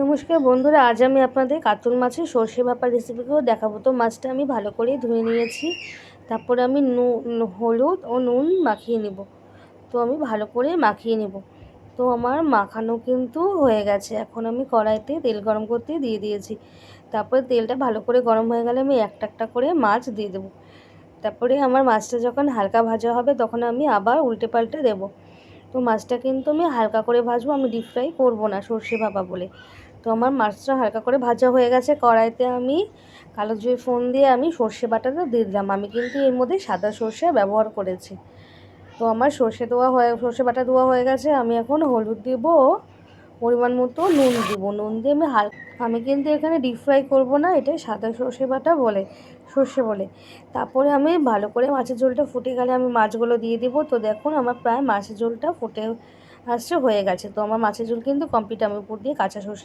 নমস্কার বন্ধুরা, আজ আমি আপনাদের কাতল মাছের সর্ষে ভাপা রেসিপিকেও দেখাবো। তো মাছটা আমি ভালো করে ধুয়ে নিয়েছি, তারপরে আমি হলুদ ও নুন মাখিয়ে নেব। তো আমি ভালো করে মাখিয়ে নেব। তো আমার মাখানো কিন্তু হয়ে গেছে। এখন আমি কড়াইতে তেল গরম করতে দিয়ে দিয়েছি। তারপরে তেলটা ভালো করে গরম হয়ে গেলে আমি একটা একটা করে মাছ দিয়ে দেবো। তারপরে আমার মাছটা যখন হালকা ভাজা হবে তখন আমি আবার উল্টে পাল্টে দেবো। তো মাছটা কিন্তু আমি হালকা করে ভাজবো, আমি ডিপ ফ্রাই করবো না সর্ষে ভাপা বলে। তো আমার মাছটা হালকা করে ভাজা হয়ে গেছে। কড়াইতে আমি কালো জিরে ফোড়ন দিয়ে আমি সর্ষে বাটাটা দিয়ে দিলাম। আমি কিন্তু এর মধ্যে সাদা সর্ষে ব্যবহার করেছি। তো আমার সর্ষে বাটা দেওয়া হয়ে গেছে। আমি এখন হলুদ দেবো, পরিমাণ মতো নুন দেবো। নুন দিয়ে আমি কিন্তু এখানে ডিপ ফ্রাই করবো না, এটাই সাদা সর্ষে বলে। তারপরে আমি ভালো করে মাছের ঝোলটা ফুটে গেলে আমি মাছগুলো দিয়ে দেবো। তো দেখুন আমার প্রায় মাছের ঝোলটা ফুটে আসছে, হয়ে গেছে। তো আমার মাছের ঝোল কিন্তু কমপ্লিট। আমি উপর দিয়ে কাঁচা সর্ষে